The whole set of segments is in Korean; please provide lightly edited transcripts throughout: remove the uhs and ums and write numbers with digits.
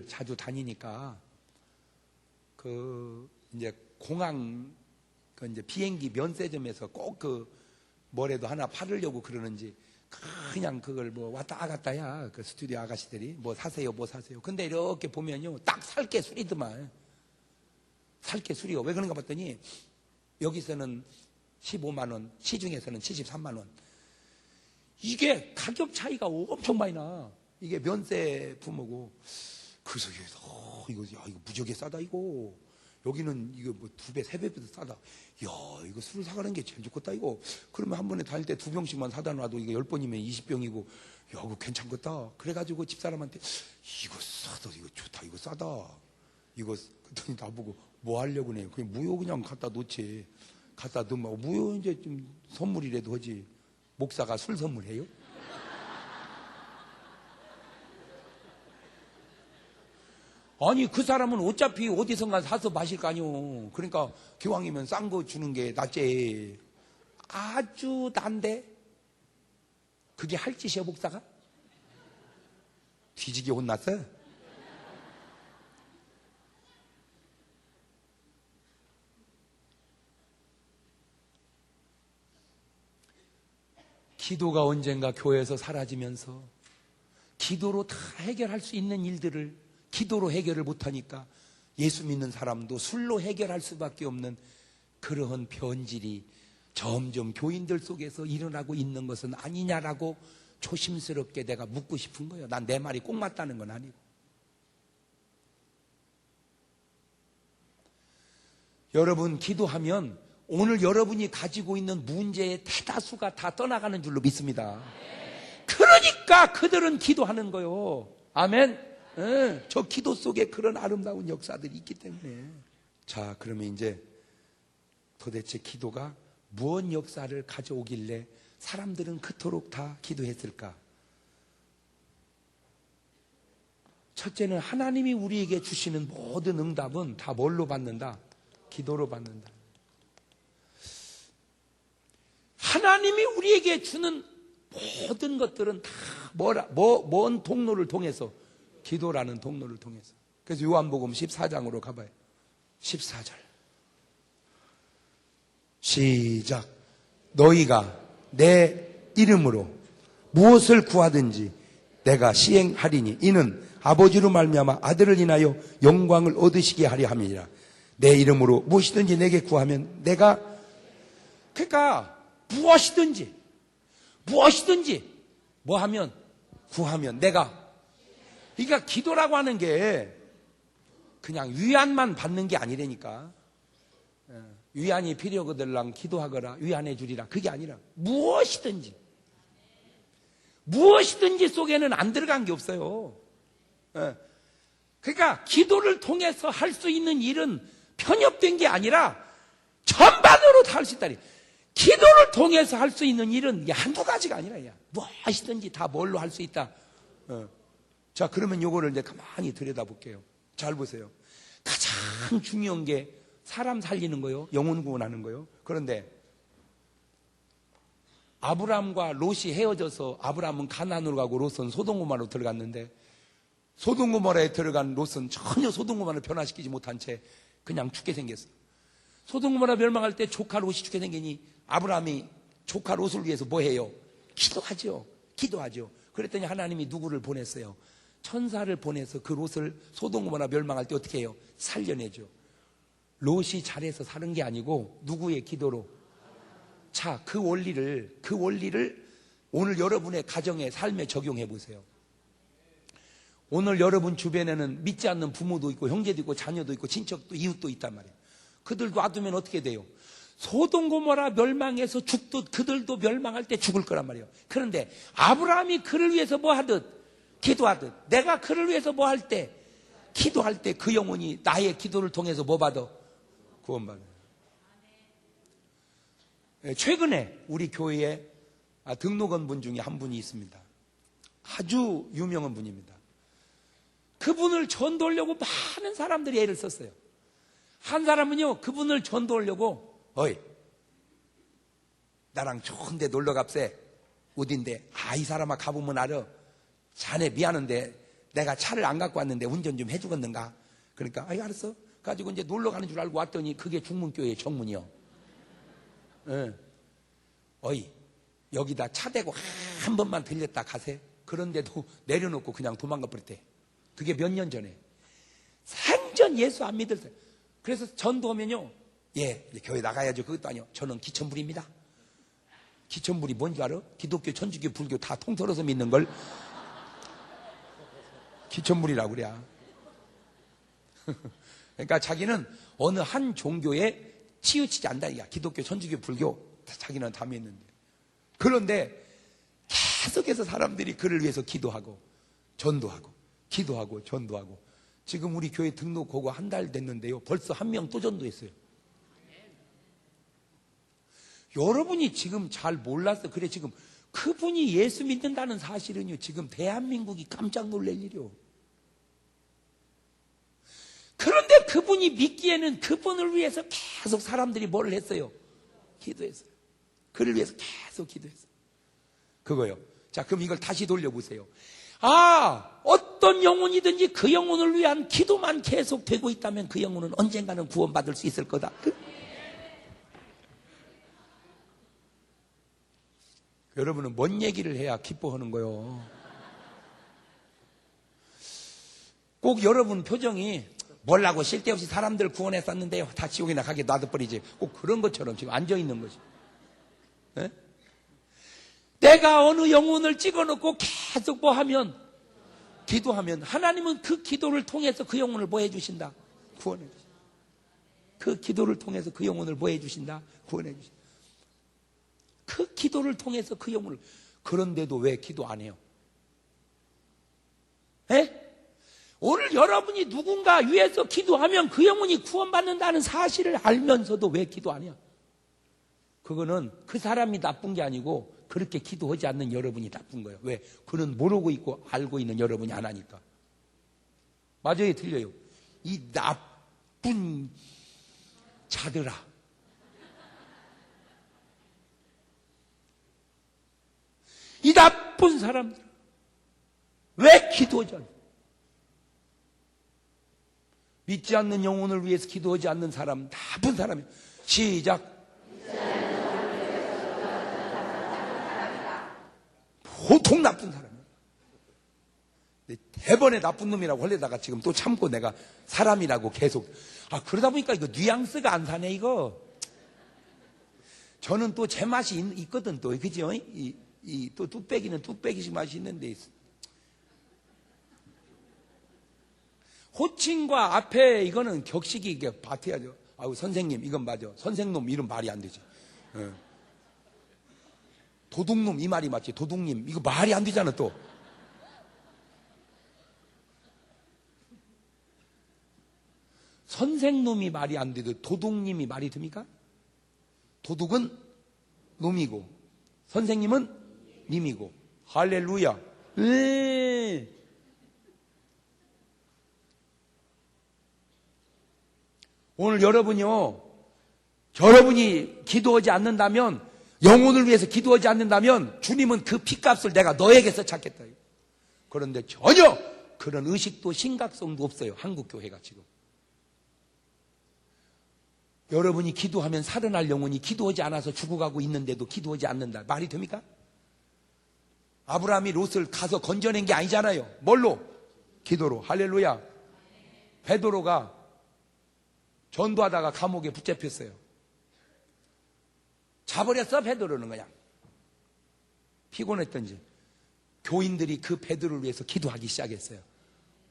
자주 다니니까 그 이제 공항 그 이제 비행기 면세점에서 꼭 그 뭐라도 하나 팔으려고 그러는지 그냥 그걸 뭐 왔다 갔다야 그 스튜디오 아가씨들이 뭐 사세요 뭐 사세요. 근데 이렇게 보면요 딱 살 게 술이더만. 살 게 술이요. 왜 그런가 봤더니 여기서는 15만 원, 시중에서는 73만 원. 이게 가격 차이가 엄청 많이 나. 이게 면세품이고. 그래서 이거 무지하게 싸다 이거. 여기는 이거 뭐 2배, 3배보다 싸다. 야, 이거 술을 사가는 게 제일 좋겠다 이거. 그러면 한 번에 다닐 때 2병씩만 사다 놔도 이거 10번이면 20병이고, 야, 이거 괜찮겠다. 그래가지고 집사람한테 이거 싸다, 이거 좋다, 이거 싸다. 이거 그랬더니 나보고 뭐 하려고 그래? 그냥 무효 그냥 갖다 놓지. 갖다 넣으면 무효 이제 좀 선물이라도 하지. 목사가 술 선물해요? 아니 그 사람은 어차피 어디선가 사서 마실 거 아니오. 그러니까 기왕이면 싼 거 주는 게 낫지. 아주 난데 그게 할 짓이야 목사가? 뒤지게 혼났어? 기도가 언젠가 교회에서 사라지면서 기도로 다 해결할 수 있는 일들을 기도로 해결을 못하니까 예수 믿는 사람도 술로 해결할 수밖에 없는 그러한 변질이 점점 교인들 속에서 일어나고 있는 것은 아니냐라고 조심스럽게 내가 묻고 싶은 거예요. 난 내 말이 꼭 맞다는 건 아니고. 여러분 기도하면 오늘 여러분이 가지고 있는 문제의 대다수가 다 떠나가는 줄로 믿습니다. 그러니까 그들은 기도하는 거요. 아멘. 저 기도 속에 그런 아름다운 역사들이 있기 때문에. 자, 그러면 이제 도대체 기도가 무엇 역사를 가져오길래 사람들은 그토록 다 기도했을까? 첫째는 하나님이 우리에게 주시는 모든 응답은 다 뭘로 받는다? 기도로 받는다. 하나님이 우리에게 주는 모든 것들은 다 뭔 통로를 통해서? 기도라는 통로를 통해서. 그래서 요한복음 14장으로 가봐요. 14절. 시작. 너희가 내 이름으로 무엇을 구하든지 내가 시행하리니 이는 아버지로 말미암아 아들을 인하여 영광을 얻으시게 하려 함이니라. 내 이름으로 무엇이든지 내게 구하면 내가, 그러니까 무엇이든지 뭐 하면 구하면 내가. 그러니까 기도라고 하는 게 그냥 위안만 받는 게 아니라니까. 위안이 필요하거들랑 기도하거라 위안해 주리라. 그게 아니라 무엇이든지 속에는 안 들어간 게 없어요. 그러니까 기도를 통해서 할 수 있는 일은 편협된 게 아니라 전반으로 다 할 수 있다니. 기도를 통해서 할 수 있는 일은 한두 가지가 아니라 무엇이든지 다 뭘로 할 수 있다. 자, 그러면 요거를 이제 가만히 들여다볼게요. 잘 보세요. 가장 중요한 게 사람 살리는 거요. 영혼 구원하는 거요. 그런데 아브라함과 롯이 헤어져서 아브라함은 가나안으로 가고 롯은 소돔고모라로 들어갔는데 소돔고모라에 들어간 롯은 전혀 소돔고모라를 변화시키지 못한 채 그냥 죽게 생겼어. 소돔고모라 멸망할 때 조카 롯이 죽게 생기니 아브라함이 조카 롯을 위해서 뭐 해요? 기도하죠. 그랬더니 하나님이 누구를 보냈어요? 천사를 보내서 그 롯을 소돔고모라 멸망할 때 어떻게 해요? 살려내죠. 롯이 잘해서 사는 게 아니고 누구의 기도로? 자, 그 원리를 오늘 여러분의 가정의 삶에 적용해 보세요. 오늘 여러분 주변에는 믿지 않는 부모도 있고 형제도 있고 자녀도 있고 친척도 이웃도 있단 말이에요. 그들 놔두면 어떻게 돼요? 소돔고모라 멸망해서 그들도 멸망할 때 죽을 거란 말이에요. 그런데 아브라함이 그를 위해서 뭐 하듯 기도하듯 내가 그를 위해서 뭐 할 때 기도할 때 그 영혼이 나의 기도를 통해서 뭐 받아? 구원받아요. 최근에 우리 교회에 등록한 분 중에 한 분이 있습니다. 아주 유명한 분입니다. 그분을 전도하려고 많은 사람들이 애를 썼어요. 한 사람은요 그분을 전도하려고 어이 나랑 좋은 데 놀러 갑세. 어딘데? 이 사람아 가보면 알아. 자네 미안한데 내가 차를 안 갖고 왔는데 운전 좀 해주겠는가? 그러니까 아이 알았어. 가지고 이제 놀러 가는 줄 알고 왔더니 그게 중문교회 정문이요. 예. 어이 여기다 차 대고 한 번만 들렸다 가세. 그런데도 내려놓고 그냥 도망가 버렸대. 그게 몇 년 전에. 생전 예수 안 믿을 때. 그래서 전도하면요. 예, 교회 나가야죠. 그것도 아니요. 저는 기천불입니다. 기천불이 뭔지 알아? 기독교, 천주교, 불교 다 통틀어서 믿는 걸 기천불이라고 그래. 그러니까 자기는 어느 한 종교에 치우치지 않다. 기독교, 천주교, 불교 자기는 다 믿는데. 그런데 계속해서 사람들이 그를 위해서 기도하고 전도하고 기도하고 전도하고 지금 우리 교회 등록하고 한 달 됐는데요. 벌써 한 명 또 전도했어요. 여러분이 지금 잘 몰랐어. 그래 지금 그분이 예수 믿는다는 사실은요. 지금 대한민국이 깜짝 놀랄 일이요. 그런데 그분이 믿기에는 그분을 위해서 계속 사람들이 뭐를 했어요? 기도했어요. 그를 위해서 계속 기도했어요. 그거요. 자, 그럼 이걸 다시 돌려보세요. 아, 어떤 영혼이든지 그 영혼을 위한 기도만 계속 되고 있다면 그 영혼은 언젠가는 구원받을 수 있을 거다. 여러분은 뭔 얘기를 해야 기뻐하는 거요? 꼭 여러분 표정이 뭘라고 쓸데없이 사람들 구원했었는데요. 다 지옥이나 가게 놔둬버리지. 꼭 그런 것처럼 지금 앉아있는 거지. 네? 내가 어느 영혼을 찍어놓고 계속 뭐 하면, 기도하면 하나님은 그 기도를 통해서 그 영혼을 뭐 해주신다? 구원해 주신다. 그 기도를 통해서 그 영혼을 뭐 해주신다? 구원해 주신다. 그 기도를 통해서 그 영혼을. 그런데도 왜 기도 안 해요? 에? 오늘 여러분이 누군가 위해서 기도하면 그 영혼이 구원받는다는 사실을 알면서도 왜 기도 안 해요? 그거는 그 사람이 나쁜 게 아니고 그렇게 기도하지 않는 여러분이 나쁜 거예요. 왜? 그는 모르고 있고 알고 있는 여러분이 안 하니까. 맞아요, 틀려요? 이 나쁜 자들아. 이 나쁜 사람들. 왜 기도하지 않아? 믿지 않는 영혼을 위해서 기도하지 않는 사람, 나쁜 사람이에요. 시작. 보통 나쁜 사람이에요. 대번에 나쁜 놈이라고 하려다가 지금 또 참고 내가 사람이라고 계속. 아, 그러다 보니까 이거 뉘앙스가 안 사네, 이거. 저는 또 제 맛이 있거든, 또. 그죠? 또 뚝배기는 뚝배기식 맛이 있는데. 호칭과 앞에 이거는 격식이 이게 받아야죠. 아우, 선생님, 이건 맞아. 선생놈, 이런 말이 안 되지. 도둑놈, 이 말이 맞지. 도둑님, 이거 말이 안 되잖아, 또. 선생놈이 말이 안 돼도 도둑님이 말이 됩니까? 도둑은 놈이고, 선생님은 님이고. 할렐루야. 오늘 여러분이 기도하지 않는다면, 영혼을 위해서 기도하지 않는다면 주님은 그 핏값을 내가 너에게서 찾겠다. 그런데 전혀 그런 의식도 심각성도 없어요. 한국교회가 지금. 여러분이 기도하면 살아날 영혼이 기도하지 않아서 죽어가고 있는데도 기도하지 않는다. 말이 됩니까? 아브라함이 롯을 가서 건져낸 게 아니잖아요. 뭘로? 기도로. 할렐루야. 베드로가 전도하다가 감옥에 붙잡혔어요. 자버렸어, 베드로는 그냥. 피곤했던지. 교인들이 그 베드로를 위해서 기도하기 시작했어요.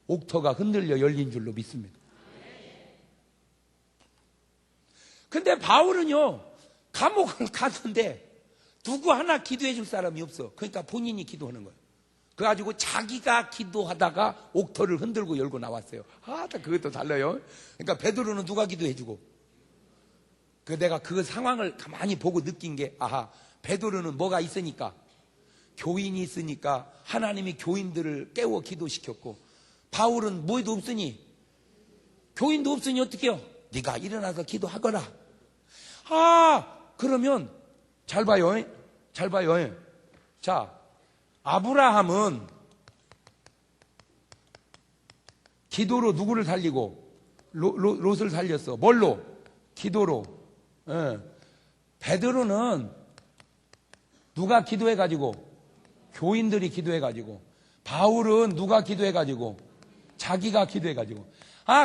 옥터가 흔들려 열린 줄로 믿습니다. 근데 바울은요, 감옥을 갔는데 누구 하나 기도해 줄 사람이 없어. 그러니까 본인이 기도하는 거예요. 그래가지고 자기가 기도하다가 옥터를 흔들고 열고 나왔어요. 아, 그것도 달라요. 그러니까 베드로는 누가 기도해 주고. 내가 그 상황을 가만히 보고 느낀 게, 아하, 베드로는 뭐가 있으니까, 교인이 있으니까 하나님이 교인들을 깨워 기도시켰고, 바울은 뭐에도 없으니, 교인도 없으니 어떻게 해요? 네가 일어나서 기도하거라. 아, 그러면 잘 봐요. 잘 봐요. 자, 아브라함은 기도로 누구를 살리고 롯을 살렸어. 뭘로? 기도로. 예. 베드로는 누가 기도해가지고? 교인들이 기도해가지고. 바울은 누가 기도해가지고? 자기가 기도해가지고.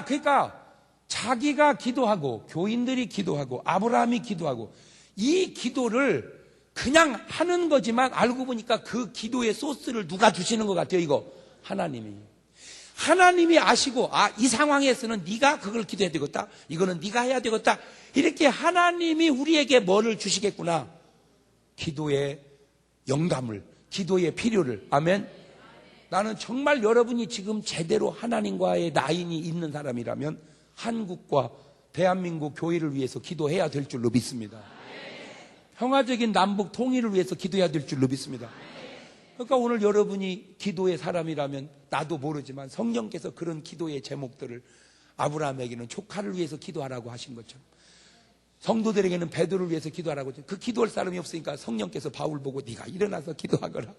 그러니까 자기가 기도하고 교인들이 기도하고 아브라함이 기도하고 이 기도를 그냥 하는 거지만 알고 보니까 그 기도의 소스를 누가 주시는 것 같아요. 이거 하나님이 아시고 이 상황에서는 네가 그걸 기도해야 되겠다. 이거는 네가 해야 되겠다. 이렇게 하나님이 우리에게 뭐를 주시겠구나. 기도의 영감을, 기도의 필요를. 아멘. 나는 정말 여러분이 지금 제대로 하나님과의 라인이 있는 사람이라면 한국과 대한민국 교회를 위해서 기도해야 될 줄로 믿습니다. 평화적인 남북 통일을 위해서 기도해야 될 줄로 믿습니다. 그러니까 오늘 여러분이 기도의 사람이라면 나도 모르지만 성령께서 그런 기도의 제목들을 아브라함에게는 조카를 위해서 기도하라고 하신 것처럼 성도들에게는 베드로를 위해서 기도하라고 했죠. 그 기도할 사람이 없으니까 성령께서 바울 보고 네가 일어나서 기도하거라.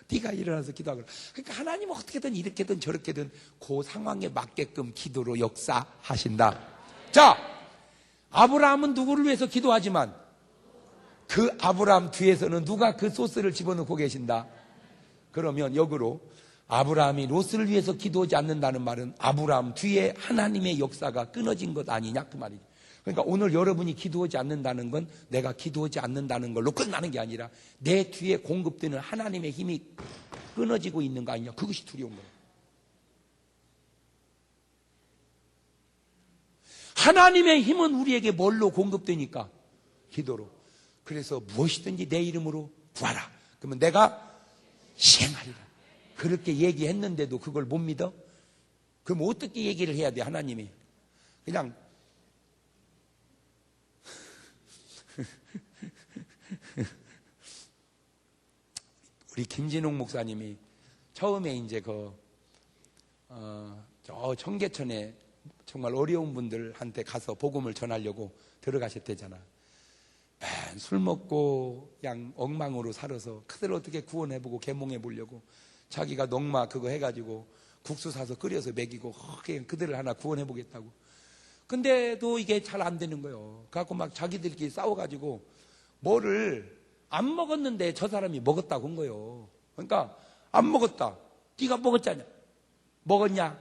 네가 일어나서 기도하거라. 그러니까 하나님은 어떻게든 이렇게든 저렇게든 그 상황에 맞게끔 기도로 역사하신다. 자, 아브라함은 누구를 위해서 기도하지만 그 아브라함 뒤에서는 누가 그 소스를 집어넣고 계신다. 그러면 역으로 아브라함이 롯을 위해서 기도하지 않는다는 말은 아브라함 뒤에 하나님의 역사가 끊어진 것 아니냐 그 말이죠. 그러니까 오늘 여러분이 기도하지 않는다는 건 내가 기도하지 않는다는 걸로 끝나는 게 아니라 내 뒤에 공급되는 하나님의 힘이 끊어지고 있는 거 아니냐. 그것이 두려운 거예요. 하나님의 힘은 우리에게 뭘로 공급되니까? 기도로. 그래서 무엇이든지 내 이름으로 구하라. 그러면 내가 시행하리라. 그렇게 얘기했는데도 그걸 못 믿어? 그럼 어떻게 얘기를 해야 돼? 하나님이 그냥 우리 김진홍 목사님이 처음에 이제 저 청계천에 정말 어려운 분들한테 가서 복음을 전하려고 들어가셨대잖아. 맨 술 먹고 그냥 엉망으로 살아서 그들 어떻게 구원해보고 계몽해보려고 자기가 농마 그거 해가지고 국수 사서 끓여서 먹이고 그들을 하나 구원해보겠다고. 근데도 이게 잘 안 되는 거예요. 그래갖고 막 자기들끼리 싸워가지고 뭐를 안 먹었는데 저 사람이 먹었다고 한 거예요. 그러니까 안 먹었다. 네가 먹었잖아. 먹었냐?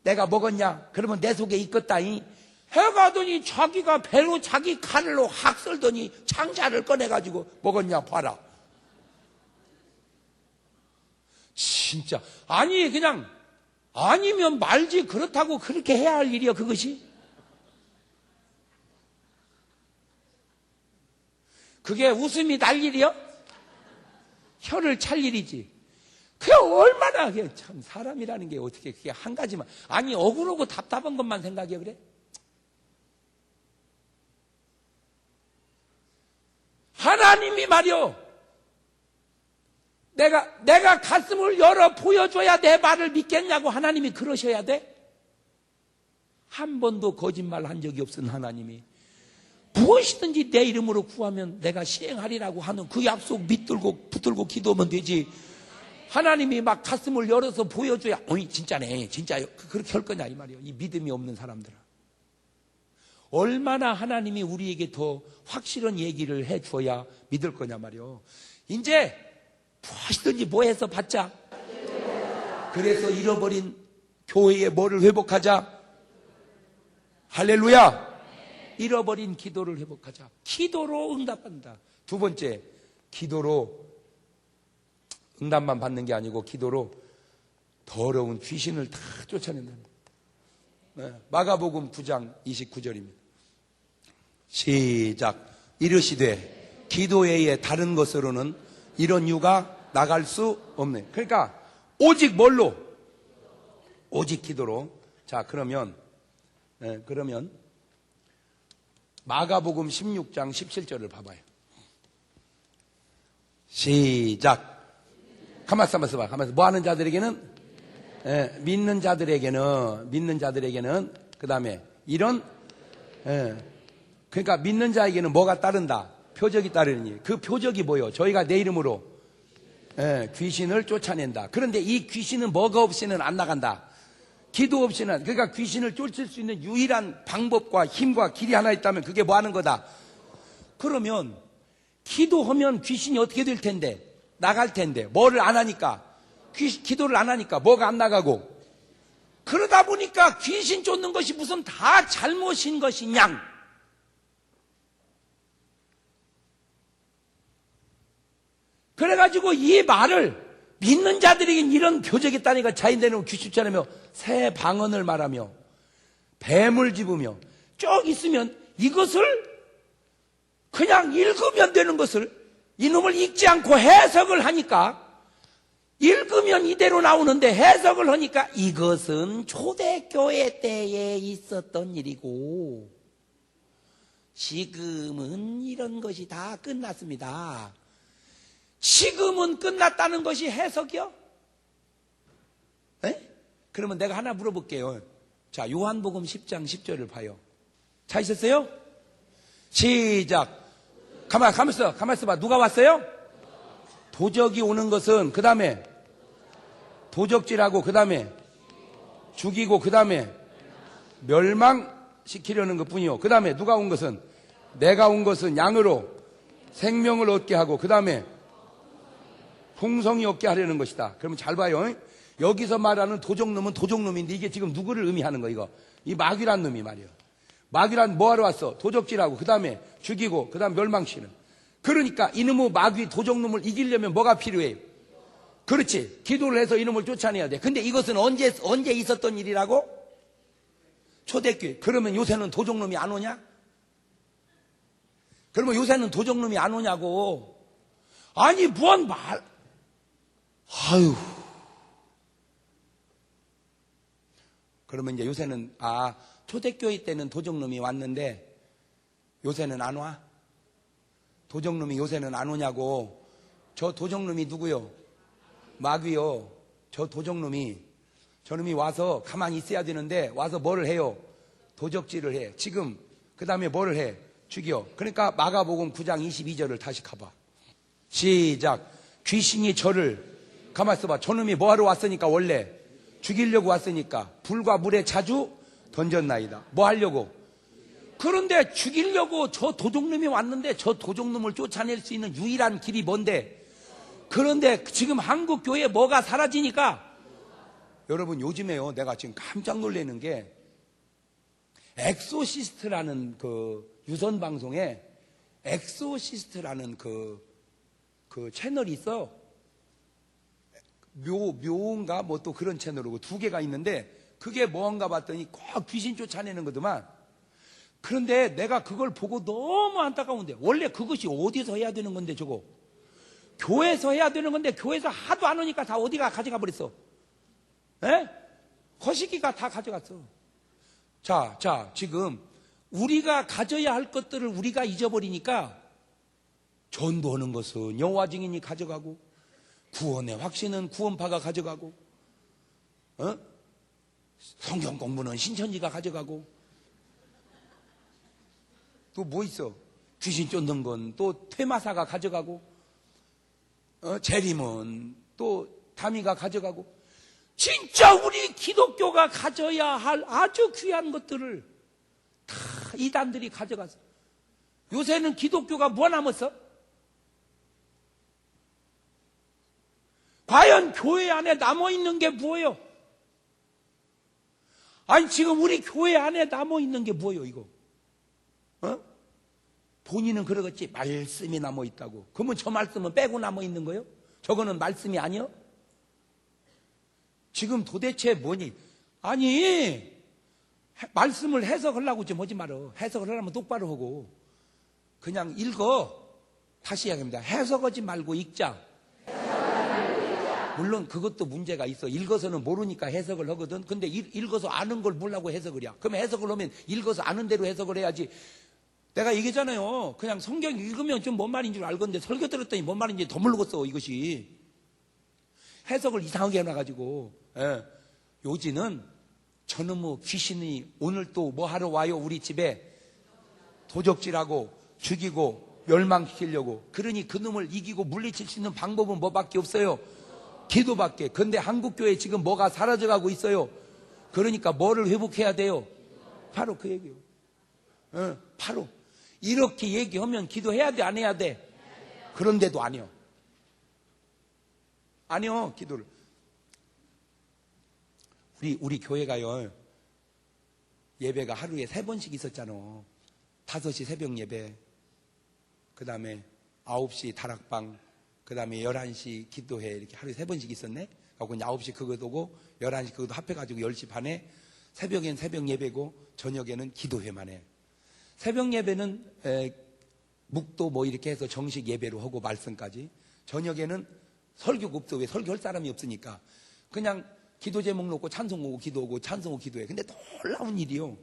내가 먹었냐? 그러면 내 속에 있겠다이. 해가더니 자기가 배로 자기 칼로 확 썰더니 창자를 꺼내가지고 먹었냐 봐라. 진짜 아니 그냥 아니면 말지 그렇다고 그렇게 해야 할 일이야 그것이? 그게 웃음이 날 일이요? 혀를 찰 일이지. 그게 얼마나 참 사람이라는 게 어떻게 그게 한 가지만 아니 억울하고 답답한 것만 생각해 그래? 하나님이 말이요. 내가 가슴을 열어 보여줘야 내 말을 믿겠냐고 하나님이 그러셔야 돼? 한 번도 거짓말 한 적이 없은 하나님이 무엇이든지 내 이름으로 구하면 내가 시행하리라고 하는 그 약속 믿들고 붙들고 기도하면 되지. 하나님이 막 가슴을 열어서 보여줘야 어이 진짜네 진짜 그렇게 할 거냐 이 말이에요. 이 믿음이 없는 사람들은. 얼마나 하나님이 우리에게 더 확실한 얘기를 해줘야 믿을 거냐 말이에요. 이제 무엇이든지 뭐 해서 받자. 그래서 잃어버린 교회의 뭐를 회복하자. 할렐루야. 잃어버린 기도를 회복하자. 기도로 응답한다. 두 번째, 기도로 응답만 받는 게 아니고 기도로 더러운 귀신을 다 쫓아낸다. 마가복음 9장 29절입니다. 시작. 이르시되 기도 외에 다른 것으로는 이런 유가 나갈 수 없네. 그러니까 오직 뭘로? 오직 기도로. 자, 그러면 마가복음 16장 17절을 봐봐요. 시작. 가만있어 봐. 뭐 하는 자들에게는? 믿는 자들에게는 그 다음에 이런 그러니까 믿는 자에게는 뭐가 따른다? 표적이 따르니 그 표적이 뭐예요? 저희가 내 이름으로 귀신을 쫓아낸다. 그런데 이 귀신은 뭐가 없이는 안 나간다. 기도 없이는. 그러니까 귀신을 쫓을 수 있는 유일한 방법과 힘과 길이 하나 있다면 그게 뭐 하는 거다. 그러면 기도하면 귀신이 어떻게 될 텐데? 나갈 텐데. 뭐를 안 하니까? 기도를 안 하니까 뭐가 안 나가고. 그러다 보니까 귀신 쫓는 것이 무슨 다 잘못인 것이냐. 그래가지고 이 말을 믿는 자들에겐 이런 교적이 있다니까. 자인되는 귀신 쫓아내며 새 방언을 말하며 뱀을 집으며 쭉 있으면 이것을 그냥 읽으면 되는 것을 이놈을 읽지 않고 해석을 하니까 읽으면 이대로 나오는데 해석을 하니까 이것은 초대교회 때에 있었던 일이고 지금은 이런 것이 다 끝났습니다. 지금은 끝났다는 것이 해석이요? 에? 그러면 내가 하나 물어볼게요. 자, 요한복음 10장 10절을 봐요. 찾으셨어요? 시작. 가만 있어 봐. 누가 왔어요? 도적이 오는 것은 그 다음에 도적질하고 그 다음에 죽이고 그 다음에 멸망시키려는 것뿐이요. 그 다음에 누가 온 것은 내가 온 것은 양으로 생명을 얻게 하고 그 다음에 풍성이 얻게 하려는 것이다. 그러면 잘 봐요. 여기서 말하는 도적놈은 도적놈인데 이게 지금 누구를 의미하는 거 이거? 이 마귀란 놈이 말이야. 마귀란 뭐하러 왔어? 도적질하고 그 다음에 죽이고 그 다음 멸망시키는. 그러니까 이놈의 마귀 도적놈을 이기려면 뭐가 필요해요? 그렇지. 기도를 해서 이놈을 쫓아내야 돼. 근데 이것은 언제 있었던 일이라고? 초대교회. 그러면 요새는 도적놈이 안 오냐? 그러면 요새는 도적놈이 안 오냐고. 아니 뭔 말. 아유. 그러면 이제 요새는 초대교회 때는 도적놈이 왔는데 요새는 안 와? 도적놈이 요새는 안 오냐고. 저 도적놈이 누구요? 마귀요. 저 도적놈이 저놈이 와서 가만히 있어야 되는데 와서 뭐를 해요? 도적질을 해. 지금 그 다음에 뭐를 해? 죽여. 그러니까 마가복음 9장 22절을 다시 가봐. 시작. 귀신이 저를 가만히 있어봐. 저놈이 뭐하러 왔으니까 원래 죽이려고 왔으니까 불과 물에 자주 던졌나이다. 뭐 하려고? 그런데 죽이려고 저 도적놈이 왔는데 저 도적놈을 쫓아낼 수 있는 유일한 길이 뭔데? 그런데 지금 한국 교회에 뭐가 사라지니까 여러분 요즘에요 내가 지금 깜짝 놀라는 게 엑소시스트라는 그 유선 방송에 엑소시스트라는 그 채널이 있어. 묘인가 뭐 또 그런 채널이고 두 개가 있는데 그게 뭔가 봤더니 꼭 귀신 쫓아내는 거더만. 그런데 내가 그걸 보고 너무 안타까운데 원래 그것이 어디서 해야 되는 건데 저거 교회에서 해야 되는 건데 교회에서 하도 안 오니까 다 어디가 가져가 버렸어. 에? 거시기가 다 가져갔어. 자 지금 우리가 가져야 할 것들을 우리가 잊어버리니까 전도하는 것은 여호와 증인이 가져가고 구원의 확신은 구원파가 가져가고 성경 공부는 신천지가 가져가고 또 뭐 있어? 귀신 쫓는 건 또 퇴마사가 가져가고 재림은 또 다미가 가져가고 진짜 우리 기독교가 가져야 할 아주 귀한 것들을 다 이단들이 가져가서 요새는 기독교가 뭐 남았어? 과연 교회 안에 남아있는 게 뭐예요? 아니 지금 우리 교회 안에 남아있는 게 뭐예요 이거? 본인은 그러겠지 말씀이 남아있다고. 그러면 저 말씀은 빼고 남아있는 거예요? 저거는 말씀이 아니요? 지금 도대체 뭐니? 아니 말씀을 해석하려고 좀 하지 말어. 해석을 하려면 똑바로 하고 그냥 읽어. 다시 이야기합니다. 해석하지 말고 읽자. 물론 그것도 문제가 있어. 읽어서는 모르니까 해석을 하거든. 근데 읽어서 아는 걸 뭐라고 해석을 해? 그러면 해석을 하면 읽어서 아는 대로 해석을 해야지. 내가 얘기했잖아요. 그냥 성경 읽으면 좀 뭔 말인 줄 알건데 설교 들었더니 뭔 말인지 더 모르겠어 이것이. 해석을 이상하게 해놔가지고. 요지는 저놈의 귀신이 오늘 또 뭐 하러 와요 우리 집에? 도적질하고 죽이고 멸망시키려고. 그러니 그놈을 이기고 물리칠 수 있는 방법은 뭐밖에 없어요? 기도밖에. 근데 한국교회 지금 뭐가 사라져가고 있어요? 그러니까 뭐를 회복해야 돼요? 바로 그 얘기요. 바로 이렇게 얘기하면 기도해야 돼, 안 해야 돼? 그런데도 아니요. 아니요, 기도를. 우리 교회가요, 예배가 하루에 3번씩 있었잖아. 5시 새벽 예배, 그 다음에 9시 다락방, 그 다음에 11시 기도회, 이렇게 하루에 3번씩 있었네. 그리고 이제 9시 그것도 오고 11시 그것도 합해가지고 10시 반에, 새벽엔 새벽 예배고 저녁에는 기도회만 해. 새벽 예배는 묵도 뭐 이렇게 해서 정식 예배로 하고 말씀까지. 저녁에는 설교가 없어. 왜? 설교할 사람이 없으니까 그냥 기도 제목 놓고 찬송하고 기도하고 찬송하고 기도해. 근데 놀라운 일이요,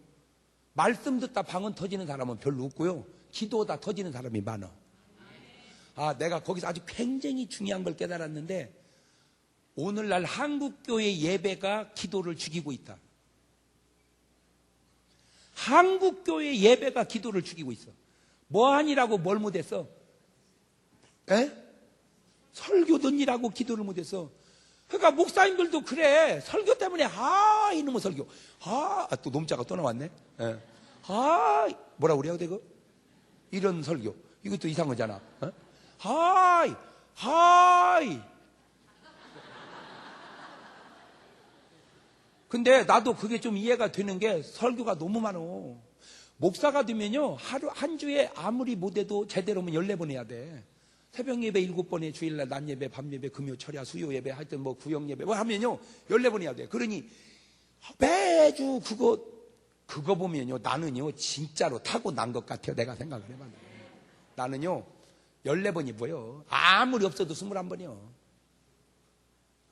말씀 듣다 방언 터지는 사람은 별로 없고요, 기도하다 터지는 사람이 많아. 내가 거기서 아주 굉장히 중요한 걸 깨달았는데, 오늘날 한국교회 예배가 기도를 죽이고 있다. 한국교회 예배가 기도를 죽이고 있어. 뭐하니라고 뭘 못했어? 설교 듣니라고 기도를 못했어. 그러니까 목사님들도 그래. 설교 때문에 이놈의 설교. 또 놈자가 또 나왔네. 뭐라 그래야 돼 그? 이런 설교. 이것도 이상하잖아. 근데 나도 그게 좀 이해가 되는 게, 설교가 너무 많어. 목사가 되면요, 한 주에 아무리 못해도 제대로 하면 14번 해야 돼. 새벽 예배 7번에, 주일날 낮 예배, 밤 예배, 금요 철야, 수요 예배, 하여튼 뭐 구역 예배 뭐 하면요 14번 해야 돼. 그러니 매주 그거 보면요, 나는요 진짜로 타고난 것 같아요. 내가 생각을 해봤는데 나는요 14번이 뭐예요? 아무리 없어도 21번이요.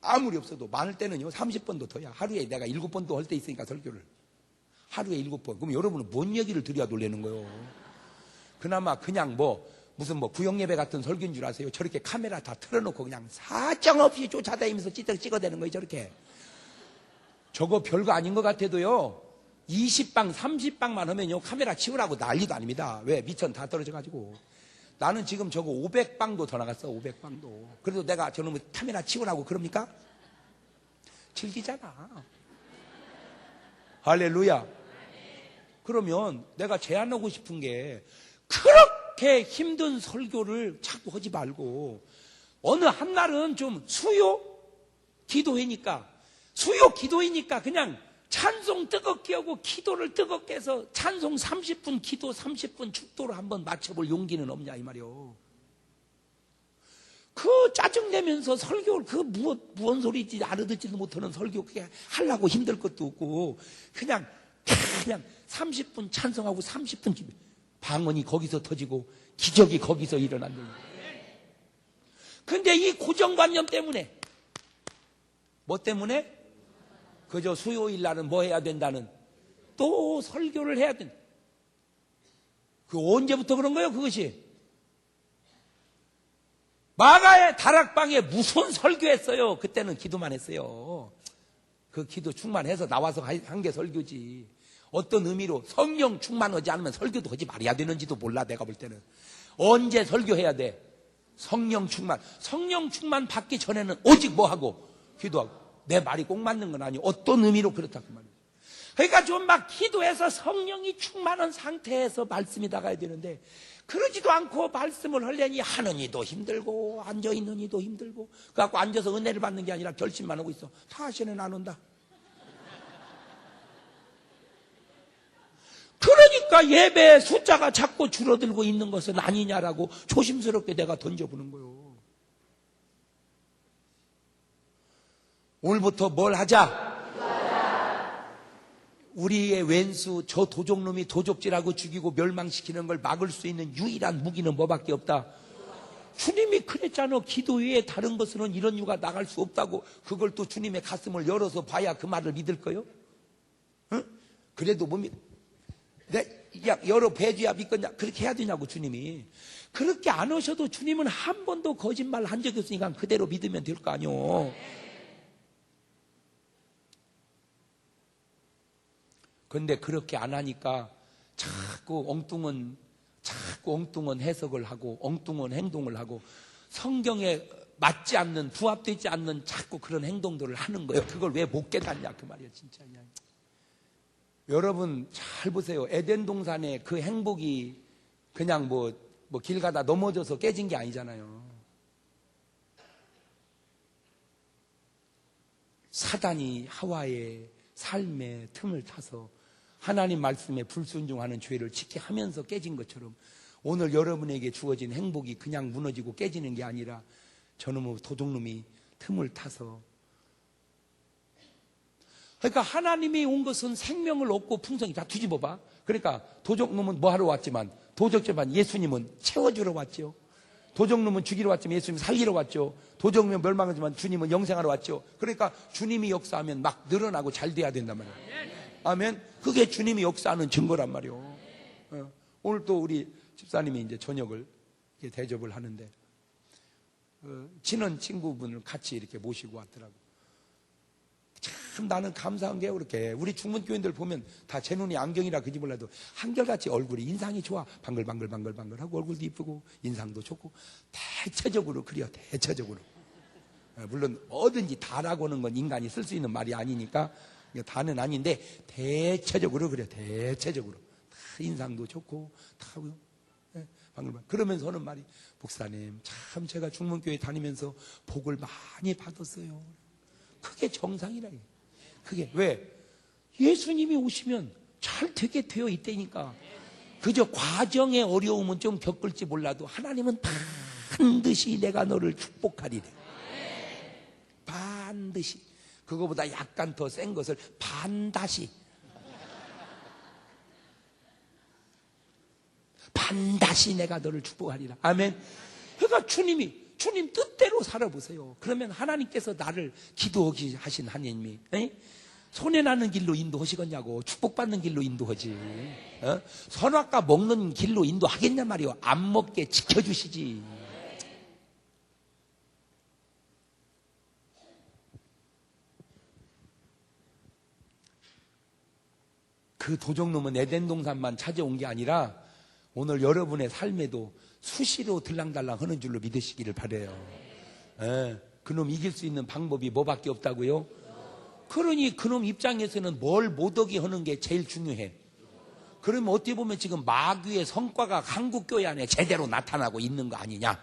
아무리 없어도 많을 때는요 30번도 더야. 하루에 내가 7번도 할 때 있으니까, 설교를 하루에 7번. 그럼 여러분은 뭔 얘기를 드려야 놀라는 거예요? 그나마 그냥 무슨 구역 예배 같은 설교인 줄 아세요? 저렇게 카메라 다 틀어놓고 그냥 사정없이 쫓아다니면서 찍어대는 거예요. 저렇게. 저거 별거 아닌 것 같아도요, 20방 30방만 하면요 카메라 치우라고 난리도 아닙니다. 왜? 미천 다 떨어져가지고. 나는 지금 저거 500방도 더 나갔어. 500방도. 그래도 내가 저놈의 카메라 치우라고 그럽니까? 즐기잖아. 할렐루야. 그러면 내가 제안하고 싶은 게, 그렇게 힘든 설교를 자꾸 하지 말고, 어느 한날은 좀 수요 기도회니까 그냥 찬송 뜨겁게 하고 기도를 뜨겁게 해서 찬송 30분, 기도 30분, 축도를 한번 맞춰볼 용기는 없냐 이 말이요. 그 짜증내면서 설교를, 무언 소리인지 알아듣지도 못하는 설교, 그게 하려고 힘들 것도 없고, 그냥 30분 찬송하고 30분 기도. 방언이 거기서 터지고 기적이 거기서 일어난다. 근데 이 고정관념 때문에, 뭐 때문에? 그저 수요일 날은 뭐 해야 된다는, 또 설교를 해야 된다. 그 언제부터 그런 거예요? 그것이 마가의 다락방에 무슨 설교했어요? 그때는 기도만 했어요. 그 기도 충만해서 나와서 한 게 설교지. 어떤 의미로 성령 충만하지 않으면 설교도 하지 말아야 되는지도 몰라. 내가 볼 때는 언제 설교해야 돼? 성령 충만 받기 전에는 오직 뭐하고? 기도하고. 내 말이 꼭 맞는 건 아니고 어떤 의미로 그렇다 그 말이에요. 그러니까 좀 막 기도해서 성령이 충만한 상태에서 말씀이 나가야 되는데, 그러지도 않고 말씀을 하려니 하는 이도 힘들고 앉아있는 이도 힘들고, 그래갖고 앉아서 은혜를 받는 게 아니라 결심만 하고 있어. 다시는 안 온다. 그러니까 예배 숫자가 자꾸 줄어들고 있는 것은 아니냐라고 조심스럽게 내가 던져보는 거예요. 오늘부터 뭘 하자? 우리의 왼수 저 도적놈이 도적질하고 죽이고 멸망시키는 걸 막을 수 있는 유일한 무기는 뭐밖에 없다? 주님이 그랬잖아. 기도 외에 다른 것으로는 이런 유가 나갈 수 없다고. 그걸 또 주님의 가슴을 열어서 봐야 그 말을 믿을 거요? 응? 그래도 못 믿... 열어 배줘야 믿겠냐? 그렇게 해야 되냐고 주님이. 그렇게 안 하셔도 주님은 한 번도 거짓말 한 적이 없으니까 그대로 믿으면 될 거 아니오. 근데 그렇게 안 하니까 자꾸 엉뚱한 자꾸 엉뚱한 해석을 하고 엉뚱한 행동을 하고 성경에 맞지 않는, 부합되지 않는 자꾸 그런 행동들을 하는 거예요. 그걸 왜 못 깨닫냐 그 말이에요. 진짜. 여러분 잘 보세요. 에덴 동산의 그 행복이 그냥 뭐 길 가다 넘어져서 깨진 게 아니잖아요. 사단이 하와의 삶의 틈을 타서 하나님 말씀에 불순종하는 죄를 짓게 하면서 깨진 것처럼 오늘 여러분에게 주어진 행복이 그냥 무너지고 깨지는 게 아니라 저놈의 도둑놈이 틈을 타서, 그러니까 하나님이 온 것은 생명을 얻고 풍성히, 다 뒤집어봐. 그러니까 도적놈은 뭐 하러 왔지만, 도적지만 예수님은 채워주러 왔죠. 도적놈은 죽이러 왔지만 예수님은 살리러 왔죠. 도적놈은 멸망하지만 주님은 영생하러 왔죠. 그러니까 주님이 역사하면 막 늘어나고 잘 돼야 된단 말이에요. 아멘. 그게 주님이 역사하는 증거란 말이에요. 오늘 또 우리 집사님이 이제 저녁을 대접을 하는데 친한 친구분을 같이 이렇게 모시고 왔더라고. 참 나는 감사한 게 그렇게 우리 중문교인들 보면 다 제 눈이 안경이라 그지 몰라도 한결같이 얼굴이 인상이 좋아. 방글방글방글방글하고 얼굴도 이쁘고 인상도 좋고 대체적으로 그래요. 대체적으로. 물론 뭐든지 다라고 하는 건 인간이 쓸 수 있는 말이 아니니까 다는 아닌데 대체적으로 그래요. 대체적으로 다 인상도 좋고 다 방글방글. 그러면서 하는 말이, 목사님 참 제가 중문교회 다니면서 복을 많이 받았어요. 그게 정상이라. 그게 왜? 예수님이 오시면 잘 되게 되어 있다니까. 그저 과정의 어려움은 좀 겪을지 몰라도 하나님은 반드시 내가 너를 축복하리래. 반드시. 그거보다 약간 더 센 것을 반드시 내가 너를 축복하리라. 아멘. 그러니까 주님 뜻대로 살아보세요. 그러면 하나님께서 나를 기도하게 하신 하나님이 손해나는 길로 인도하시겠냐고. 축복받는 길로 인도하지. 선악과 먹는 길로 인도하겠냐 말이요. 안 먹게 지켜주시지. 그 도적놈은 에덴 동산만 찾아온 게 아니라 오늘 여러분의 삶에도 수시로 들랑달랑 하는 줄로 믿으시기를 바라요. 그놈 이길 수 있는 방법이 뭐밖에 없다고요? 그러니 그놈 입장에서는 뭘 못하게 하는 게 제일 중요해. 그러면 어떻게 보면 지금 마귀의 성과가 한국교회 안에 제대로 나타나고 있는 거 아니냐.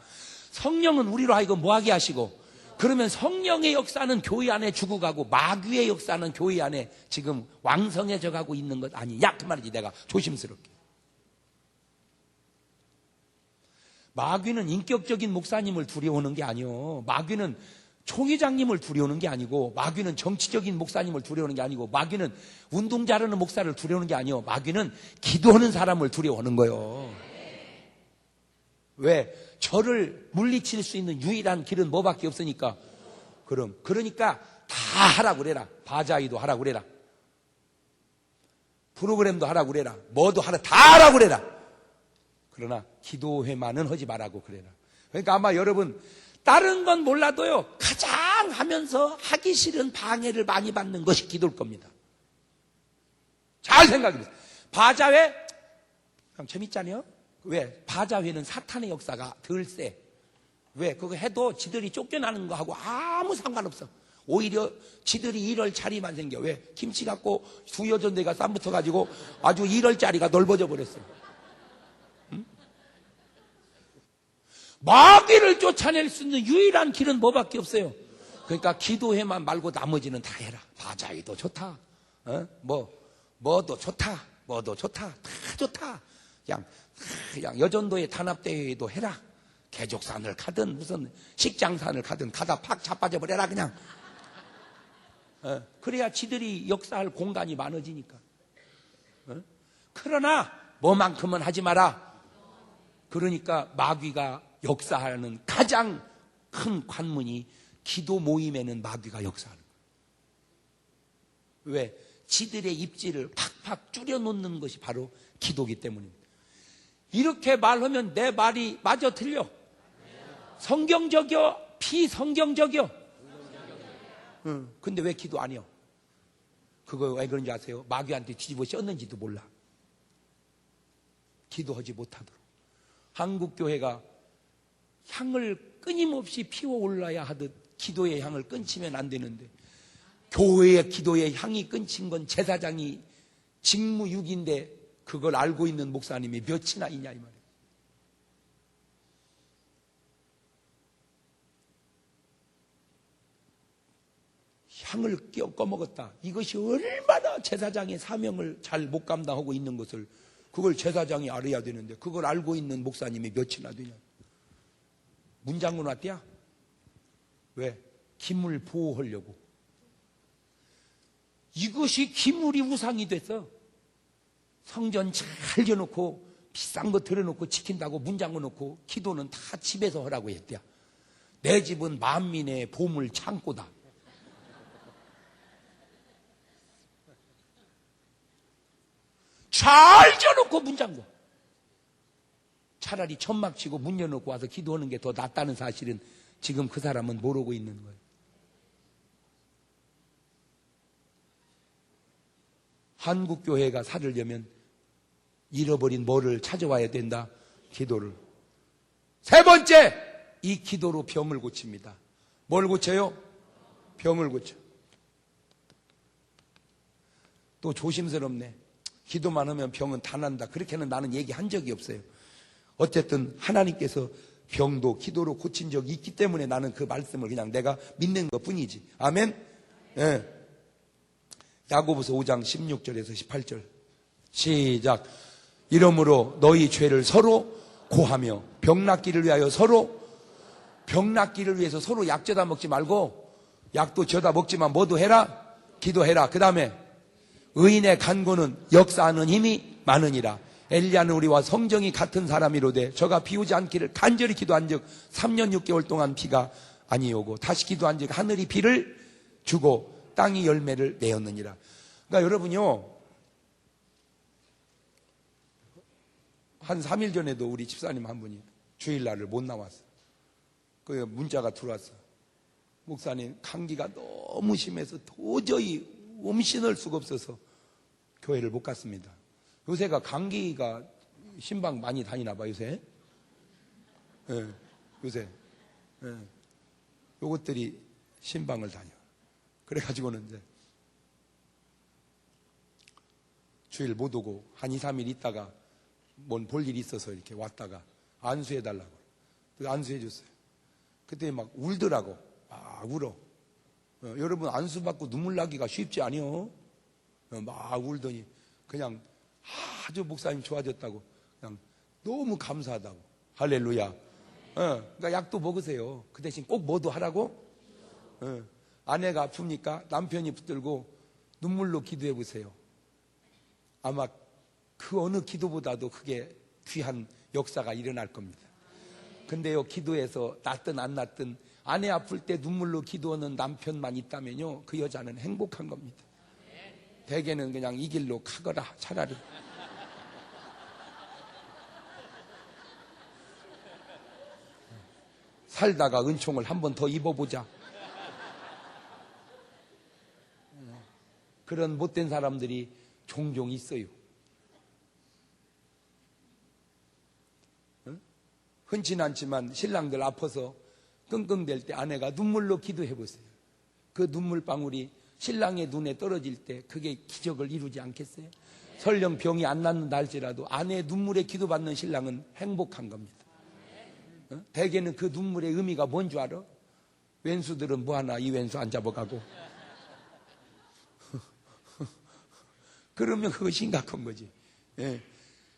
성령은 우리로 하여금 뭐하게 하시고, 그러면 성령의 역사는 교회 안에 죽어가고 마귀의 역사는 교회 안에 지금 왕성해져 가고 있는 것 아니냐 그 말이지. 내가 조심스럽게. 마귀는 인격적인 목사님을 두려워하는 게 아니요. 마귀는 총회장님을 두려워하는 게 아니고, 마귀는 정치적인 목사님을 두려워하는 게 아니고, 마귀는 운동 잘하는 목사를 두려워하는 게 아니요. 마귀는 기도하는 사람을 두려워하는 거예요. 왜? 저를 물리칠 수 있는 유일한 길은 뭐밖에 없으니까. 그러니까 다 하라고 그래라. 바자이도 하라고 그래라. 프로그램도 하라고 그래라. 뭐도 하라. 다 하라고 그래라. 그러나 기도회만은 하지 말라고 그래라. 그러니까 아마 여러분 다른 건 몰라도요, 가장 하면서 하기 싫은 방해를 많이 받는 것이 기도일 겁니다. 잘 생각해보세요. 바자회 재밌잖아요. 왜? 바자회는 사탄의 역사가 덜 세. 왜? 그거 해도 지들이 쫓겨나는 거하고 아무 상관없어. 오히려 지들이 일할 자리만 생겨. 왜? 김치 갖고 두 여전대가 쌈 붙어가지고 아주 일할 자리가 넓어져 버렸어요. 마귀를 쫓아낼 수 있는 유일한 길은 뭐밖에 없어요. 그러니까 기도회만 말고 나머지는 다 해라. 바자회도 좋다. 뭐도 좋다. 다 좋다. 그냥 여전도의 단합대회도 해라. 개족산을 가든 무슨 식장산을 가든 가다 팍 자빠져 버려라 그냥. 그래야 지들이 역사할 공간이 많아지니까. 그러나 뭐만큼은 하지 마라. 그러니까 마귀가 역사하는 가장 큰 관문이 기도 모임에는 마귀가 역사하는 거예요. 왜? 지들의 입지를 팍팍 줄여놓는 것이 바로 기도기 때문입니다. 이렇게 말하면 내 말이 마저 틀려. 성경적이요? 비성경적이요? 근데 왜 기도 안 해요? 그거 왜 그런지 아세요? 마귀한테 뒤집어 씌었는지도 몰라. 기도하지 못하도록. 한국교회가 향을 끊임없이 피워 올라야 하듯 기도의 향을 끊치면 안 되는데, 교회의 기도의 향이 끊친 건 제사장이 직무유기인데 그걸 알고 있는 목사님이 몇이나 있냐 이 말이에요. 향을 꺼먹었다. 이것이 얼마나 제사장의 사명을 잘 못 감당하고 있는 것을, 그걸 제사장이 알아야 되는데 그걸 알고 있는 목사님이 몇이나 되냐. 문장군 왔대야? 왜? 기물 보호하려고. 이것이 기물이 우상이 됐어. 성전 잘 지어놓고 비싼 거 들여놓고 지킨다고 문장군 놓고 기도는 다 집에서 하라고 했대야. 내 집은 만민의 보물 창고다. 잘 지어놓고 문 잠궈. 차라리 천막 치고 문 열어놓고 와서 기도하는 게 더 낫다는 사실은 지금 그 사람은 모르고 있는 거예요. 한국교회가 살으려면 잃어버린 뭐를 찾아와야 된다? 기도를. 세 번째, 이 기도로 병을 고칩니다. 뭘 고쳐요? 병을 고쳐. 또 조심스럽네. 기도만 하면 병은 다 난다. 그렇게는 나는 얘기한 적이 없어요. 어쨌든 하나님께서 병도 기도로 고친 적이 있기 때문에 나는 그 말씀을 그냥 내가 믿는 것 뿐이지. 아멘? 예. 야고보서 5장 16절에서 18절. 시작. 이러므로 너희 죄를 서로 고하며 병 낫기를 위하여 병 낫기를 위해서 서로 약 져다 먹지 말고, 약도 져다 먹지만 뭐도 해라? 기도해라. 그 다음에 의인의 간구는 역사하는 힘이 많으니라. 엘리야는 우리와 성정이 같은 사람이로되 저가 비오지 않기를 간절히 기도한 즉 3년 6개월 동안 비가 아니오고 다시 기도한 즉 하늘이 비를 주고 땅이 열매를 내었느니라. 그러니까 여러분요, 한 3일 전에도 우리 집사님 한 분이 주일날을 못 나왔어. 그 문자가 들어왔어. 목사님, 감기가 너무 심해서 도저히 음신할 수가 없어서 교회를 못 갔습니다. 요새가 감기가 신방 많이 다니나 봐, 요새. 예, 요새. 예. 요것들이 신방을 다녀. 그래가지고는 이제 주일 못 오고 한 2, 3일 있다가 뭔 볼 일이 있어서 이렇게 왔다가 안수해달라고. 안수해줬어요. 그때 막 울더라고. 막 울어. 여러분, 안수받고 눈물 나기가 쉽지 아니요. 막 울더니 그냥 아주 목사님 좋아졌다고, 그냥 너무 감사하다고. 할렐루야. 그러니까 약도 먹으세요. 그 대신 꼭 뭐도 하라고. 아내가 아프니까 남편이 붙들고 눈물로 기도해 보세요. 아마 그 어느 기도보다도 크게 귀한 역사가 일어날 겁니다. 근데요, 기도해서 낫든 안 낫든 아내 아플 때 눈물로 기도하는 남편만 있다면요, 그 여자는 행복한 겁니다. 대개는 그냥 이 길로 가거라, 차라리. 살다가 은총을 한 번 더 입어보자. 그런 못된 사람들이 종종 있어요. 흔치는 않지만 신랑들 아파서 끙끙댈 때 아내가 눈물로 기도해 보세요. 그 눈물방울이 신랑의 눈에 떨어질 때 그게 기적을 이루지 않겠어요? 설령 병이 안 낫는다 할지라도 아내의 눈물에 기도받는 신랑은 행복한 겁니다. 대개는 그 눈물의 의미가 뭔 줄 알아? 왼수들은 뭐하나 이 왼수 안 잡아가고. 그러면 그거 심각한 거지.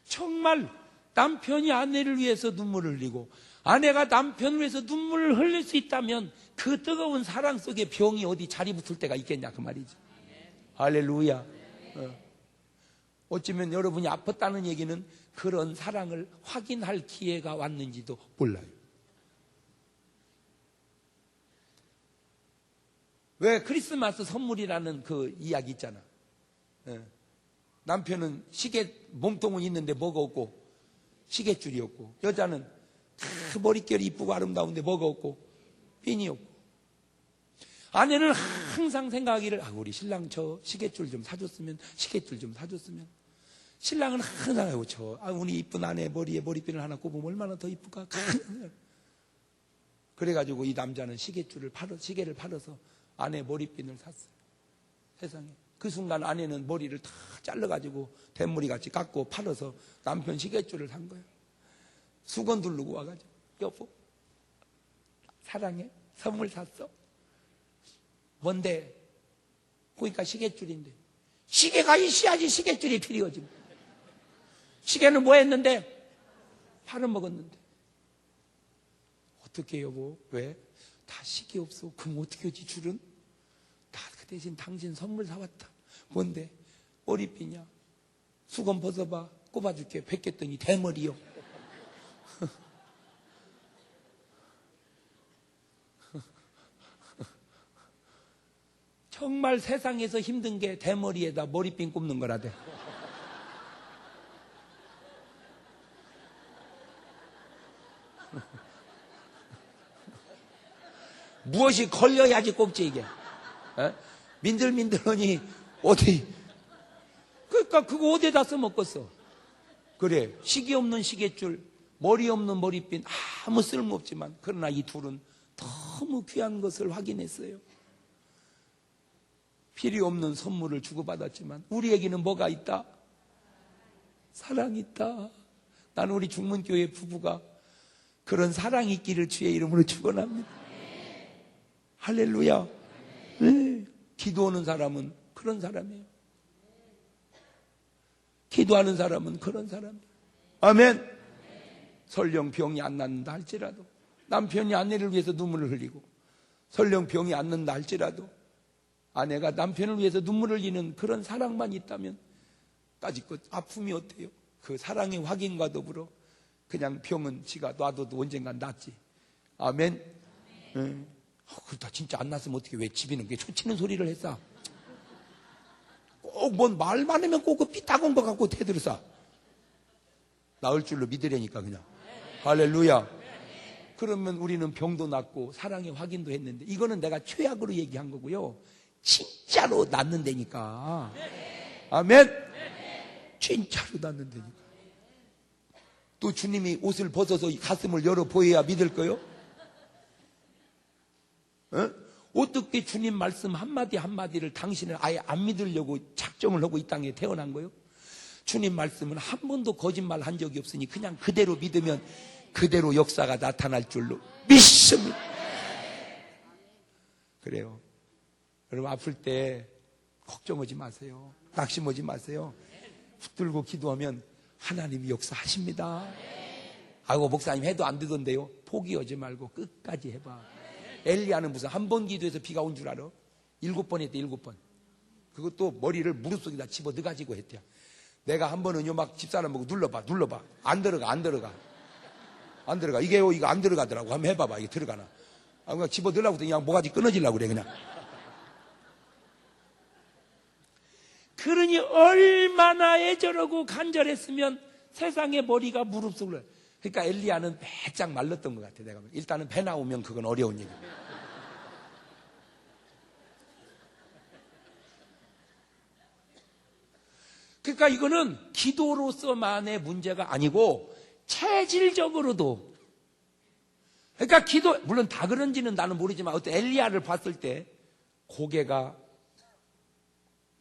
정말 남편이 아내를 위해서 눈물을 흘리고 아내가 남편을 위해서 눈물을 흘릴 수 있다면 그 뜨거운 사랑 속에 병이 어디 자리 붙을 때가 있겠냐 그 말이죠. 할렐루야. 어쩌면 여러분이 아팠다는 얘기는 그런 사랑을 확인할 기회가 왔는지도 몰라요. 왜 크리스마스 선물이라는 그 이야기 있잖아. 남편은 몸통은 있는데 뭐가 없고 시계줄이 없고, 여자는 다 머릿결이 이쁘고 아름다운데 뭐가 없고 핀이 없고, 아내는 항상 생각하기를 우리 신랑 저 시계줄 좀 사줬으면, 시계줄 좀 사줬으면. 신랑은 항상 그렇죠. 우리 이쁜 아내 머리에 머리핀을 하나 꼽으면 얼마나 더 이쁠까? 그래가지고 이 남자는 시계를 팔아서 아내 머리핀을 샀어요. 세상에. 그 순간 아내는 머리를 다 잘라가지고 대머리 같이 깎고 팔아서 남편 시계줄을 산 거예요. 수건 두르고 와가지고, 여보, 사랑해. 선물 샀어. 뭔데? 그러니까 시계줄인데. 시계가 있어야지 시계줄이 필요하지. 시계는 뭐 했는데? 팔아먹었는데. 어떻게 여보? 왜? 다 시계 없어. 그럼 어떻게 하지 줄은? 다 그 대신 당신 선물 사왔다. 뭔데? 머리핀이야. 수건 벗어봐. 꼽아줄게. 뵙겠더니 대머리요. 정말 세상에서 힘든 게 대머리에다 머리핀 꼽는 거라대. 무엇이 걸려야지 꼽지 이게. 에? 민들민들하니 어디. 그러니까 그거 어디에다 써먹겠어. 그래, 시계 없는 시계줄, 머리 없는 머리핀 아무 쓸모없지만 그러나 이 둘은 너무 귀한 것을 확인했어요. 필요 없는 선물을 주고받았지만 우리에게는 뭐가 있다? 사랑이 있다. 나는 우리 중문교회 부부가 그런 사랑이 있기를 주의 이름으로 축원합니다. 할렐루야. 네. 기도하는 사람은 그런 사람이에요. 기도하는 사람은 그런 사람이에요. 아멘. 설령 병이 안 낫는다 할지라도, 남편이 아내를 위해서 눈물을 흘리고, 설령 병이 안 낫는다 할지라도 아내가 남편을 위해서 눈물을 흘리는 그런 사랑만 있다면 따지껏 아픔이 어때요? 그 사랑의 확인과 더불어 그냥 병은 지가 놔둬도 언젠간 낫지. 아멘. 네. 그러다 진짜 안 났으면 어떻게, 왜 집이는 게 초치는 소리를 했어? 꼭 뭔 말 많으면 꼭 그 피 따가운 거 갖고 대들어서 나을 줄로 믿으려니까 그냥. 할렐루야. 그러면 우리는 병도 낫고 사랑의 확인도 했는데, 이거는 내가 최악으로 얘기한 거고요. 진짜로 낫는다니까. 아멘. 진짜로 낫는다니까. 또 주님이 옷을 벗어서 가슴을 열어 보여야 믿을 거요? 어? 어떻게 주님 말씀 한마디 한마디를 당신을 아예 안 믿으려고 작정을 하고 이 땅에 태어난 거요? 주님 말씀은 한 번도 거짓말 한 적이 없으니 그냥 그대로 믿으면 그대로 역사가 나타날 줄로 믿습니다. 그래요. 여러분, 아플 때 걱정하지 마세요. 낙심하지 마세요. 붙들고 기도하면 하나님이 역사하십니다. 아이고, 목사님 해도 안 되던데요. 포기하지 말고 끝까지 해봐. 엘리야는 무슨 한 번 기도해서 비가 온 줄 알아? 7번 했대, 7번. 그것도 머리를 무릎 속에다 집어 넣어가지고 했대요. 내가 한 번은 막 집사람 보고 눌러봐. 안 들어가. 이게요, 이거 안 들어가더라고. 한번 해봐봐. 이게 들어가나. 그냥 집어 넣으려고 그냥 모가지 끊어지려고 그래, 그냥. 그러니 얼마나 애절하고 간절했으면 세상의 머리가 무릎 속으로. 그러니까 엘리야는 배짝 말랐던 것 같아. 내가 일단은 배 나오면 그건 어려운 얘기. 그러니까 이거는 기도로서만의 문제가 아니고 체질적으로도. 그러니까 기도, 물론 다 그런지는 나는 모르지만 어떤 엘리야를 봤을 때 고개가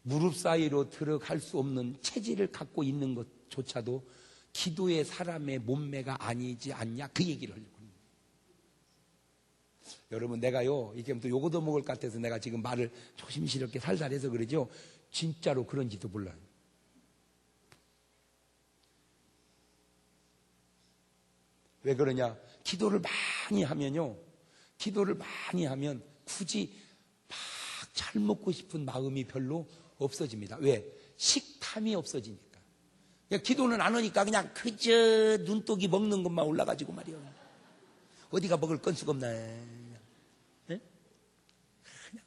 무릎 사이로 들어갈 수 없는 체질을 갖고 있는 것조차도 기도의 사람의 몸매가 아니지 않냐, 그 얘기를 하려고 합니다. 여러분, 내가요, 이게 또 요거도 먹을 것 같아서 내가 지금 말을 조심스럽게 살살해서 그러죠. 진짜로 그런지도 몰라요. 왜 그러냐? 기도를 많이 하면요, 기도를 많이 하면 굳이 막 잘 먹고 싶은 마음이 별로 없어집니다. 왜? 식탐이 없어지니까. 그냥 기도는 안 하니까 그냥 그저 눈독이 먹는 것만 올라가지고 말이야. 어디가 먹을 건수가 없나. 네? 그냥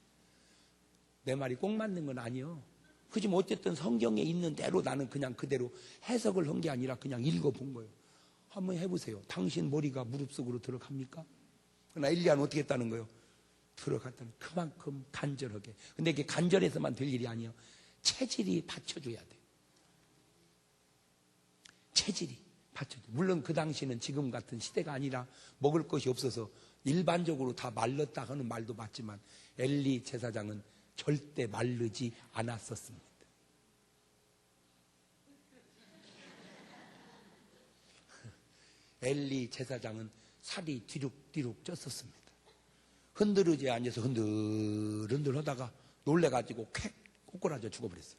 내 말이 꼭 맞는 건 아니요. 그지만 어쨌든 성경에 있는 대로 나는 그냥 그대로 해석을 한 게 아니라 그냥 읽어본 거예요. 한번 해보세요. 당신 머리가 무릎 속으로 들어갑니까? 그러나 엘리야는 어떻게 했다는 거예요? 들어갔다는, 그만큼 간절하게. 근데 이게 간절해서만 될 일이 아니에요. 체질이 받쳐줘야 돼. 체질이 받쳐져. 물론 그 당시는 지금 같은 시대가 아니라 먹을 것이 없어서 일반적으로 다 말랐다 하는 말도 맞지만 엘리 제사장은 절대 마르지 않았었습니다. 엘리 제사장은 살이 뒤룩뒤룩 쪘었습니다. 흔들어지에 앉아서 흔들흔들 하다가 놀래가지고 쾌 꼬꾸라져 죽어버렸어요.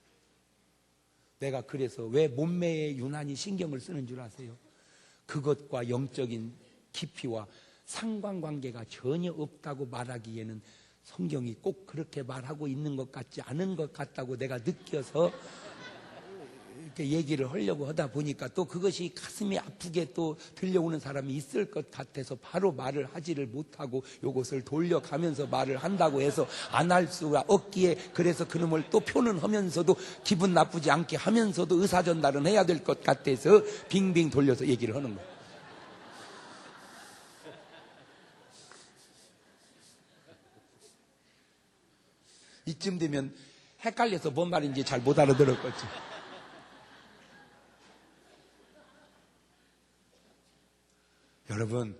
내가 그래서 왜 몸매에 유난히 신경을 쓰는 줄 아세요? 그것과 영적인 깊이와 상관관계가 전혀 없다고 말하기에는 성경이 꼭 그렇게 말하고 있는 것 같지 않은 것 같다고 내가 느껴서 이렇게 얘기를 하려고 하다 보니까 또 그것이 가슴이 아프게 또 들려오는 사람이 있을 것 같아서 바로 말을 하지를 못하고 이것을 돌려가면서 말을 한다고 해서 안 할 수가 없기에 그래서 그놈을 또 표현하면서도 기분 나쁘지 않게 하면서도 의사전달은 해야 될 것 같아서 빙빙 돌려서 얘기를 하는 거예요. 이쯤 되면 헷갈려서 뭔 말인지 잘 못 알아들었겠지. 여러분,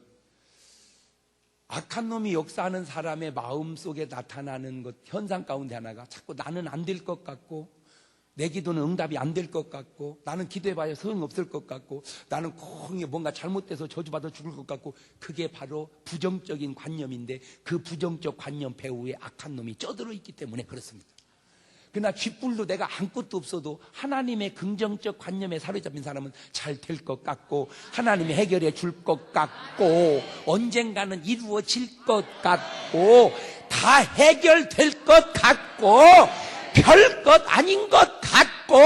악한 놈이 역사하는 사람의 마음속에 나타나는 것 현상 가운데 하나가 자꾸 나는 안 될 것 같고 내 기도는 응답이 안 될 것 같고 나는 기도해봐야 소용없을 것 같고 나는 꼭 뭔가 잘못돼서 저주받아 죽을 것 같고 그게 바로 부정적인 관념인데 그 부정적 관념 배후에 악한 놈이 쪄들어 있기 때문에 그렇습니다. 그러나 쥐뿔도 내가 아무것도 없어도 하나님의 긍정적 관념에 사로잡힌 사람은 잘 될 것 같고 하나님이 해결해 줄 것 같고 언젠가는 이루어질 것 같고 다 해결될 것 같고 별 것 아닌 것 같고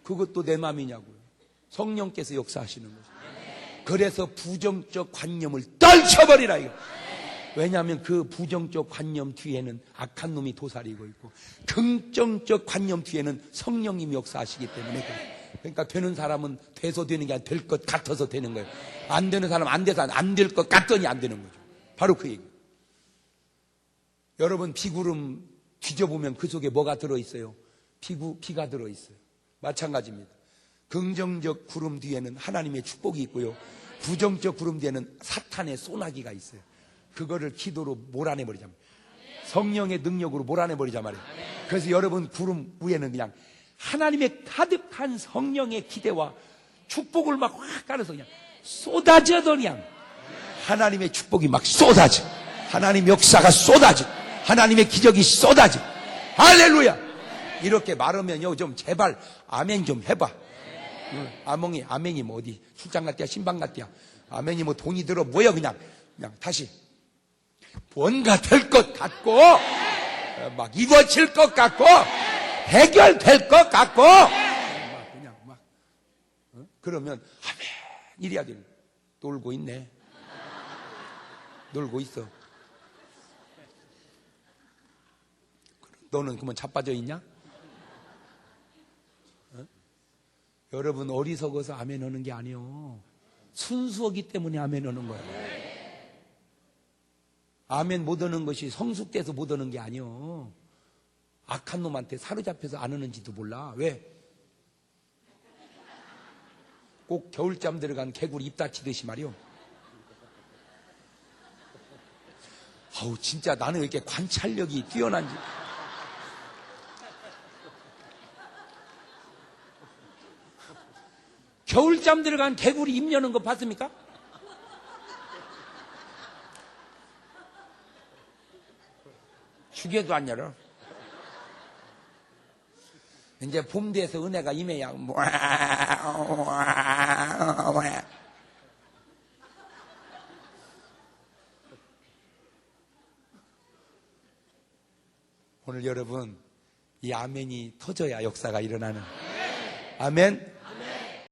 그것도 내 맘이냐고요. 성령께서 역사하시는 거죠. 그래서 부정적 관념을 떨쳐버리라 이거. 왜냐하면 그 부정적 관념 뒤에는 악한 놈이 도사리고 있고 긍정적 관념 뒤에는 성령님이 역사하시기 때문에 그래요. 그러니까 되는 사람은 돼서 되는 게 아니라 될 것 같아서 되는 거예요. 안 되는 사람은 안 돼서 안 될 것 같더니 안 되는 거죠. 바로 그 얘기. 여러분 비구름 뒤져보면 그 속에 뭐가 들어있어요? 비가 들어있어요. 마찬가지입니다. 긍정적 구름 뒤에는 하나님의 축복이 있고요. 부정적 구름 뒤에는 사탄의 소나기가 있어요. 그거를 기도로 몰아내버리자 말이에요. 성령의 능력으로 몰아내버리자 말이에요. 그래서 여러분 구름 위에는 그냥 하나님의 가득한 성령의 기대와 축복을 막 확 깔아서 그냥 쏟아져도 그냥 하나님의 축복이 막 쏟아져. 하나님 역사가 쏟아져. 하나님의 기적이 쏟아져. 할렐루야. 이렇게 말하면요 좀 제발 아멘 좀 해봐. 아멘이 뭐 어디 출장 갔대야 신방 갔대야. 아멘이 뭐 돈이 들어 뭐야 그냥 다시 뭔가 될 것 같고 막 이루어질 것 같고 해결될 것 같고 막 그러면 아멘 이래야 돼. 놀고 있네. 놀고 있어. 너는 그러면 자빠져 있냐? 여러분 어리석어서 아멘 하는 게 아니요. 순수하기 때문에 아멘 하는 거예요. 아멘 못 하는 것이 성숙돼서 못 하는 게 아니요. 악한 놈한테 사로잡혀서 안 하는지도 몰라. 왜? 꼭 겨울잠 들어간 개구리 입 다치듯이 말이요. 아우 진짜 나는 왜 이렇게 관찰력이 뛰어난지. 겨울잠 들어간 개구리 입 여는 거 봤습니까? 죽여도 안 열어. 이제 봄 돼서 은혜가 임해야 오늘 여러분 이 아멘이 터져야 역사가 일어나는 아멘.